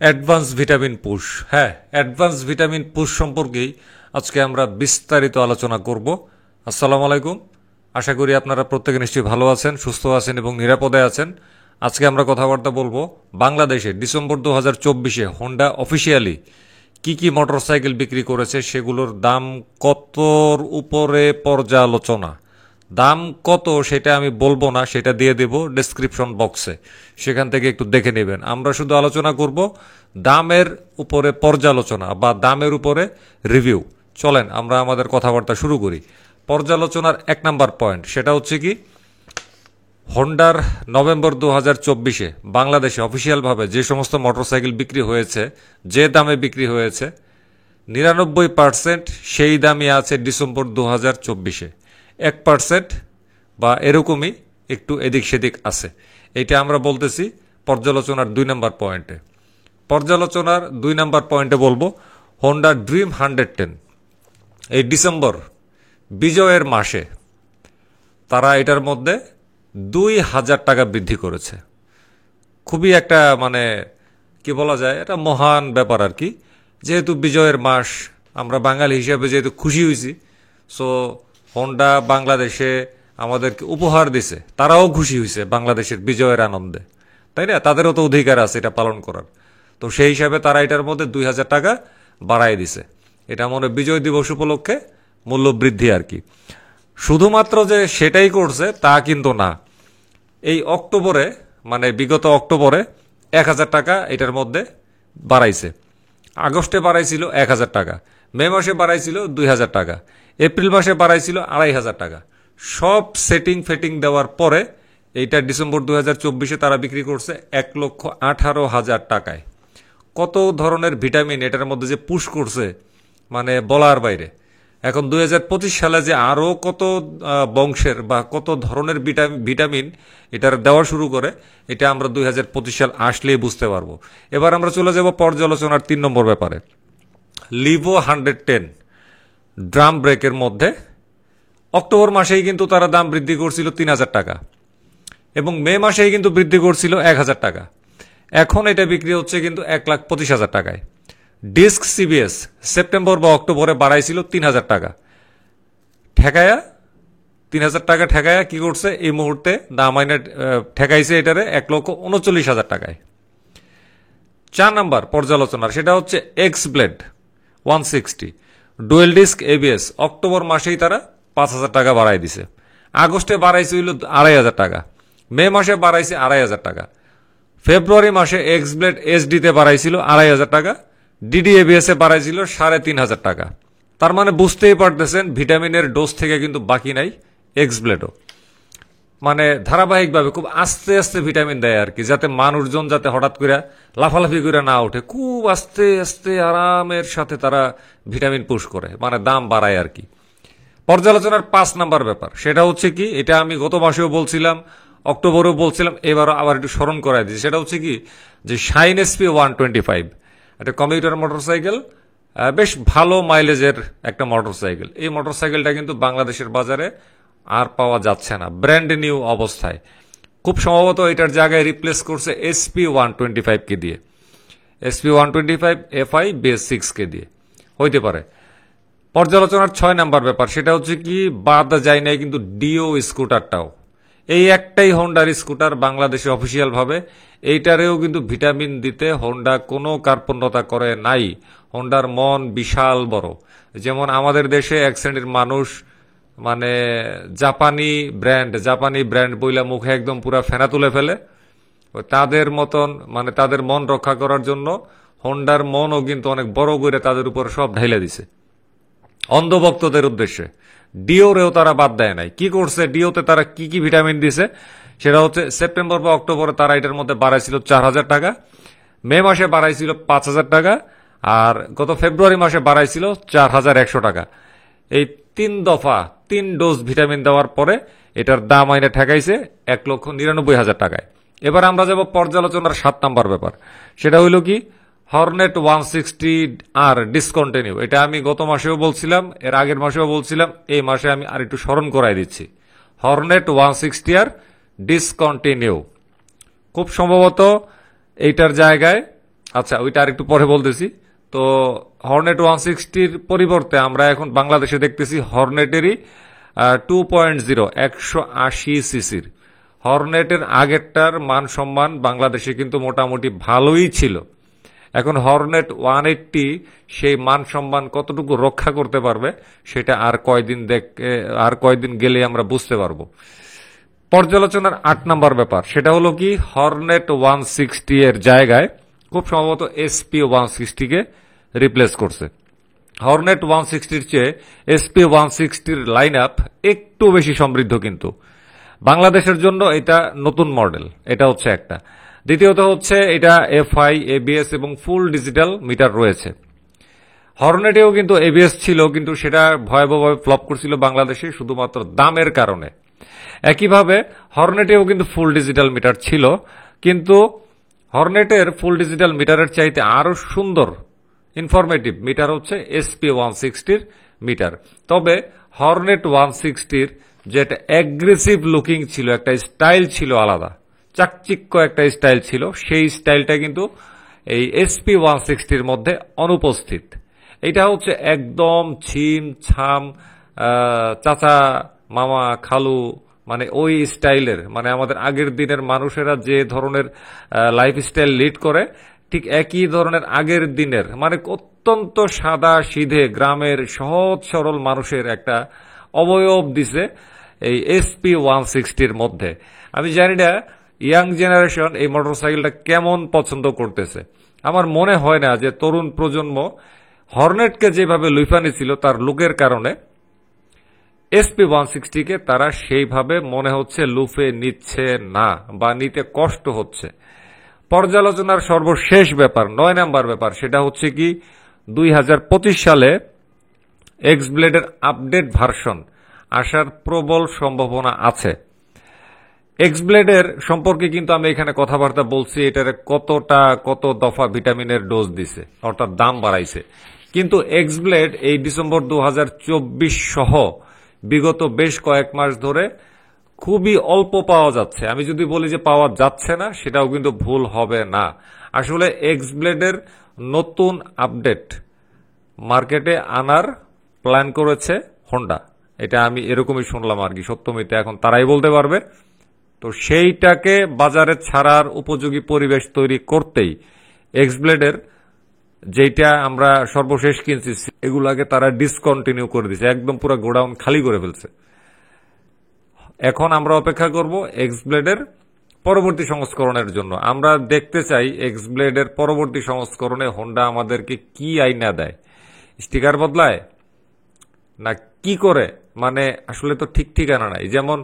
Advance vitamin push. হ্যাঁ, advance vitamin push সম্পর্কেই আজকে আমরা বিস্তারিত আলোচনা করব। আসসালামু আলাইকুম। আশা করি আপনারা প্রত্যেকে নিশ্চয়ই ভালো আছেন, সুস্থ আছেন এবং নিরাপদে আছেন। আজকে আমরা কথাবার্তা বলবো বাংলাদেশে ডিসেম্বর 2024-এ হোন্ডা অফিসিয়ালি কি মোটরসাইকেল বিক্রি করেছে, সেগুলোর দাম কতর উপরে পর্যালোচনা। দাম কত সেটা আমি বলবো না, সেটা দিয়ে দেব ডেসক্রিপশন বক্সে, সেখান থেকে একটু দেখে নেবেন। আমরা শুধু আলোচনা করব দামের উপরে পর্যালোচনা বা দামের উপরে রিভিউ। চলেন আমরা আমাদের কথাবার্তা শুরু করি। পর্যালোচনার 1 নাম্বার পয়েন্ট সেটা হচ্ছে কি, হোন্ডার নভেম্বর 2024-এ বাংলাদেশে অফিসিয়ালভাবে যে সমস্ত মোটরসাইকেল বিক্রি হয়েছে, যে দামে বিক্রি হয়েছে 99% সেই দামই আছে ডিসেম্বর 2024-এ। 1% বা এরকমই একটু এদিক সেদিক আছে। এটা আমরা বলতেছি পর্যালোচনার 2 নাম্বার পয়েন্টে। পর্যালোচনার 2 নাম্বার পয়েন্টে বলবো হোন্ডা ড্রিম 110 এই ডিসেম্বর বিজয়ের মাসে তারা এটার মধ্যে 2000 টাকা বৃদ্ধি করেছে। খুবই একটা কি বলা যায়, এটা মহান ব্যাপার আর কি। যেহেতু বিজয়ের মাস, আমরা বাঙালি হিসেবে যেহেতু খুশি হয়েছি, সো হোন্ডা বাংলাদেশে আমাদেরকে উপহার দিছে, তারাও খুশি হয়েছে বাংলাদেশের বিজয়ের আনন্দে, তাই না? তাদেরও তো অধিকার আছে এটা পালন করার। তো সেই হিসাবে তারা এটার মধ্যে 2000 টাকা বাড়াই দিছে। এটা বিজয় দিবস উপলক্ষে মূল্য বৃদ্ধি আর কি। শুধুমাত্র যে সেটাই করছে তা কিন্তু না। এই অক্টোবরে বিগত অক্টোবরে 1000 টাকা এটার মধ্যে বাড়াইছে। আগস্টে বাড়াইছিল 1000 টাকা, মে মাসে বাড়াইছিল 2000 টাকা, এপ্রিল মাসে বাড়াইছিল 2500 টাকা। সব সেটিং ফেটিং দেওয়ার পরে এইটা ডিসেম্বর 2024-এ তারা বিক্রি করছে 1,18,000 টাকায়। কত ধরনের ভিটামিন এটার মধ্যে যে পুশ করছে বলার বাইরে। এখন 2025 সালে যে আরও কত বংশের বা কত ধরনের ভিটামিন এটার দেওয়া শুরু করে, এটা আমরা 2025 সাল আসলেই বুঝতে পারবো। এবার আমরা চলে যাব পর্যালোচনার 3 নম্বর ব্যাপারে। লিভো 110 ড্রাম ব্রেকের মধ্যে অক্টোবর মাসেই কিন্তু তারা দাম বৃদ্ধি করছিল 3000 টাকা এবং মে মাসেই কিন্তু বৃদ্ধি করছিল 1000 টাকা। এখন এটা বিক্রি হচ্ছে কিন্তু 1,25,000 টাকায়। ডিস্ক সিবিএস সেপ্টেম্বর বা অক্টোবরে বাড়াইছিল 3000 টাকা, 3000 টাকা ঠেকায়া কি করছে, এই মুহূর্তে দাম আইনে ঠেকাইছে এটারে 1,39,000 টাকায়। 4 নাম্বার পর্যালোচনার সেটা হচ্ছে x blade 160 dual disc ABS. October মাসেই তারা 5000 টাকা বাড়াই দিছে। আগস্টে বাড়াইছে হইল 2500 টাকা, মে মাসে বাড়াইছে 2500 টাকা, ফেব্রুয়ারি মাসে এক্স ব্লেড এসডিতে বাড়াইছিল 2500 টাকা, ডিডি এবিএস এ বাড়াইছিল 3500 টাকা। তার বুঝতেই পারতেছেন ভিটামিনের ডোজ থেকে কিন্তু বাকি নাই এক্স ব্লেডও। ধারাবাহিকভাবে খুব আস্তে আস্তে ভিটামিন দেয় আর কি, যাতে মানুষজন যাতে হঠাৎ করে লাফালাফি করে না ওঠে, খুব আস্তে আস্তে আরামের সাথে তারা ভিটামিন পুশ করে, দাম বাড়ায় আর কি। পর্যালোচনার 5 নাম্বার ব্যাপার সেটা হচ্ছে কি, এটা আমি গত মাসেও বলছিলাম, অক্টোবরেও বলছিলাম, এবারও আবার একটু স্মরণ করাই দিচ্ছি। সেটা হচ্ছে কি যে শাইন এসপি 125 একটা কমিউটার মোটরসাইকেল, বেশ ভালো মাইলেজের একটা মোটরসাইকেল। এই মোটরসাইকেলটা কিন্তু বাংলাদেশের বাজারে আর পাওয়া যাচ্ছে না ব্র্যান্ড নিউ অবস্থায়। খুব সম্ভবত এটার জায়গায় রিপ্লেস করছে এসপি 125 কে দিয়ে, এসপি 125 এফআই বেস 6 কে দিয়ে হইতে পারে। পর্যালোচনার 6 নাম্বার ব্যাপার সেটা হচ্ছে কি, বাদ যায় নাই কিন্তু ডিও স্কুটারটাও। এই একটাই হোন্ডার স্কুটার বাংলাদেশে অফিসিয়াল ভাবে, এইটারেও কিন্তু ভিটামিন দিতে হোন্ডা কোনো কার্পণ্যতা করে নাই। হোন্ডার মন বিশাল বড়। যেমন আমাদের দেশে এক শ্রেণীর মানুষ জাপানি ব্র্যান্ড বইলা মুখে একদম পুরা ফেনা তুলে ফেলে, তাদের মতন তাদের মন রক্ষা করার জন্য হোন্ডার মনও কিন্তু অনেক বড় করে তাদের উপর সব ঢাইলে দিছে অন্ধভক্তদের উদ্দেশ্যে। ডিওরেও তারা বাদ দেয় নাই। কি করছে ডিওতে তারা কি ভিটামিন দিছে সেটা হচ্ছে, সেপ্টেম্বর বা অক্টোবরে তারা এটার মধ্যে বাড়াইছিল 4000 টাকা, মে মাসে বাড়াইছিল 5000 টাকা, আর গত ফেব্রুয়ারি মাসে বাড়াইছিল 4100 টাকা। এই 3 দফা 3 ডোজ ভিটামিন দেওয়ার পরে এটার দাম আইনে ঠেকাইছে 1,99,000 টাকায়। এবার আমরা যাব পর্যালোচনার 7 নাম্বার ব্যাপার সেটা হইল কি, হর্নেট 160 আর ডিসকন্টিনিউ। এটা আমি গত মাসেও বলছিলাম, এর আগের মাসেও বলছিলাম, এই মাসে আমি আর একটু স্মরণ করাই দিচ্ছি। হর্নেট 160 আর ডিসকন্টিনিউ খুব সম্ভবত এইটার জায়গায় আচ্ছা, ওইটা আর একটু পরে বলতেছি। তো হর্নেট 160-র পরিবর্তে আমরা এখন বাংলাদেশে দেখতেছি হর্নেটেরই 2.0 180 সিসির হর্নেটের আগেরটার মান সম্মান বাংলাদেশে কিন্তু মোটামুটি ভালোই ছিল। এখন হর্নেট 180 সেই মান সম্মান কতটুকু রক্ষা করতে পারবে সেটা আর কয়দিন গেলে আমরা বুঝতে পারবো। পর্যালোচনার 8 নম্বর ব্যাপার সেটা হলো কি, হর্নেট 160 এর জায়গায় খুব সম্ভবত এসপি 160-কে রিপ্লেস করছে। হর্নেট 160-র চেয়ে এসপি 160-র লাইন আপ একটু বেশি সমৃদ্ধ, কিন্তু বাংলাদেশের জন্য এটা নতুন মডেল, এটা হচ্ছে একটা। দ্বিতীয়ত হচ্ছে এটা এফআই, এবিএস এবং ফুল ডিজিটাল মিটার রয়েছে। হর্নেটেও কিন্তু এবিএস ছিল, কিন্তু সেটা ভয়াবহভাবে ফ্লপ করছিল বাংলাদেশে শুধুমাত্র দামের কারণে। একইভাবে হর্নেটেও কিন্তু ফুল ডিজিটাল মিটার ছিল, কিন্তু হর্নেটের ফুল ডিজিটাল মিটারের চাইতে আরো সুন্দর ইনফরমেটিভ মিটার হচ্ছে এসপি 160-র মিটার। তবে হর্নেট 160-র যেটা অ্যাগ্রেসিভ লুকিং ছিল, একটা স্টাইল ছিল আলাদা, চাকচিক্য একটা স্টাইল ছিল, সেই স্টাইলটা কিন্তু এই এসপি 160-র মধ্যে অনুপস্থিত। এটা হচ্ছে একদম ছিম ছাম, চাচা মামা খালু, মানে ওই স্টাইলের, মানে আমাদের আগের দিনের মানুষেরা যে ধরনের লাইফস্টাইল লিড করে ঠিক একই ধরনের আগের দিনের, মানে অত্যন্ত সাদা সিধে গ্রামের সহজ সরল মানুষের একটা অবয়ব দিছে এই এসপি 160-র মধ্যে। আমি জানি না ইয়াং জেনারেশন এই মোটরসাইকেলটা কেমন পছন্দ করতেছে। আমার মনে হয় না যে তরুণ প্রজন্ম হর্নেটকে যেভাবে লুইফানি ছিল তার লুকের কারণে এসপি 160-কে তারা সেইভাবে মনে হচ্ছে লুফে নিচ্ছে না, বা নিতে কষ্ট হচ্ছে। পর্যালোচনার সর্বশেষ ব্যাপার 9 নম্বর ব্যাপার সেটা হচ্ছে কি, 2025 সালে এক্স ব্লেডের আপডেট ভার্সন আসার প্রবল সম্ভাবনা আছে। এক্স ব্লেডের সম্পর্কে কিন্তু আমি এখানে কথাবার্তা বলছি, এটার কত দফা ভিটামিনের ডোজ দিছে, অর্থাৎ দাম বাড়াইছে। কিন্তু এক্স ব্লেড এই ডিসেম্বর 2024 সহ বিগত বেশ কয়েক মাস ধরে খুবই অল্প পাওয়া যাচ্ছে। আমি যদি বলি যে পাওয়া যাচ্ছে না, সেটাও কিন্তু ভুল হবে না। আসলে এক্স ব্লেডের নতুন আপডেট মার্কেটে আনার প্ল্যান করেছে হোন্ডা, এটা আমি এরকমই শুনলাম আর কি, সত্যমিতে এখন তারাই বলতে পারবে। তো সেইটাকে বাজারে ছাড়ার উপযোগী পরিবেশ তৈরি করতেই এক্স ব্লেডের যেটা আমরা সর্বশেষ কিনছি এগুলাকে তারা ডিসকন্টিনিউ করে দিচ্ছে, একদম পুরো গোডাউন খালি করে ফেলছে। এখন আমরা অপেক্ষা করব এক্স ব্লেডের পরবর্তী সংস্করণের জন্য। আমরা দেখতে চাই এক্স ব্লেডের পরবর্তী সংস্করণে হোন্ডা আমাদেরকে কি আইনা দেয়, স্টিকার বদলায় না কি করে, মানে আসলে তো ঠিক ঠিকানা নাই। যেমন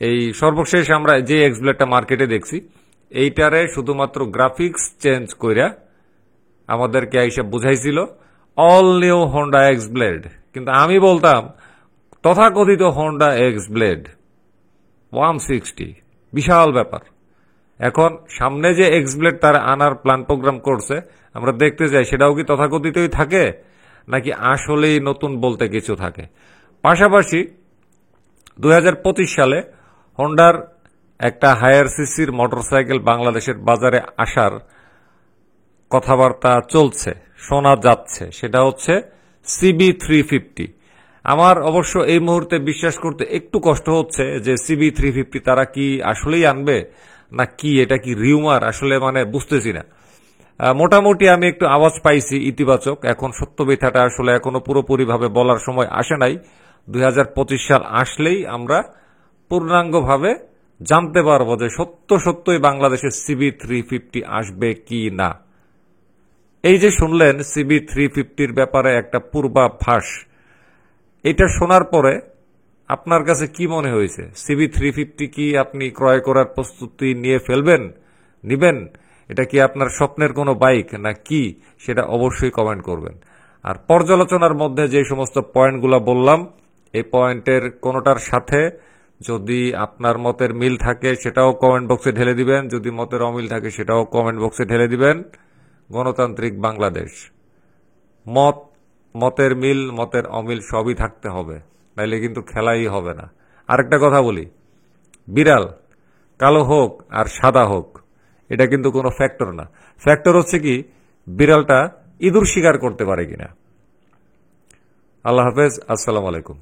এই সর্বশেষ আমরা যে এক্স ব্লেডটা মার্কেটে দেখছি, এইটারে শুধুমাত্র গ্রাফিক্স চেঞ্জ কইরা আমাদেরকে এইসব বুঝাইছিল all new Honda X Blade, কিন্তু আমি বলতাম তথাকথিত হোন্ডা এক্স ব্লেড 160, বিশাল ব্যাপার। এখন সামনে যে এক্স ব্লেড তারা আনার প্ল্যান প্রোগ্রাম করছে, আমরা দেখতে চাই সেটাও কি তথাকথিতই থাকে নাকি আসলেই নতুন বলতে কিছু থাকে। পাশাপাশি 2025 সালে হোন্ডার একটা হায়ার সিসির মোটরসাইকেল বাংলাদেশের বাজারে আসার কথাবার্তা চলছে, শোনা যাচ্ছে, সেটা হচ্ছে সিবি 350। আমার অবশ্য এই মুহূর্তে বিশ্বাস করতে একটু কষ্ট হচ্ছে যে সিবি 350 তারা কি আসলেই আনবে না কি, এটা কি রিউমার, আসলে মানে বুঝতেছি না। মোটামুটি আমি একটু আওয়াজ পাইছি ইতিবাচক। এখন সত্য মিথ্যাটা আসলে এখনো পুরোপুরিভাবে বলার সময় আসে নাই। 2025 সাল আসলেই আমরা পূর্ণাঙ্গভাবে জানতে পারবো যে সত্যই বাংলাদেশের সিবি 350 আসবে কি না। এই যে শুনলেন সিবি 350-র ব্যাপারে একটা পূর্বাভাস, এটা শোনার পরে আপনার কাছে কি মনে হয়েছে? সিবি 350 কি আপনি ক্রয় করার প্রস্তুতি নিয়ে ফেলবেন, নিবেন? এটা কি আপনার স্বপ্নের কোনো বাইক না কি, সেটা অবশ্যই কমেন্ট করবেন। আর পর্যালোচনার মধ্যে যে সমস্ত পয়েন্টগুলো বললাম, এই পয়েন্টের কোনোটার সাথে যদি আপনার মতের মিল থাকে সেটাও কমেন্ট বক্সে ঢেলে দিবেন, যদি মতের অমিল থাকে সেটাও কমেন্ট বক্সে ঢেলে দিবেন। গণতান্ত্রিক বাংলাদেশ, মতের মিল মতের অমিল সবই থাকতে হবে, নাইলে কিন্তু খেলাই হবে না। আরেকটা কথা বলি, বিড়াল কালো হোক আর সাদা হোক এটা কিন্তু কোনো ফ্যাক্টর না। ফ্যাক্টর হচ্ছে কি বিড়ালটা ইঁদুর শিকার করতে পারে কিনা। আল্লাহ হাফেজ, আসসালামু আলাইকুম।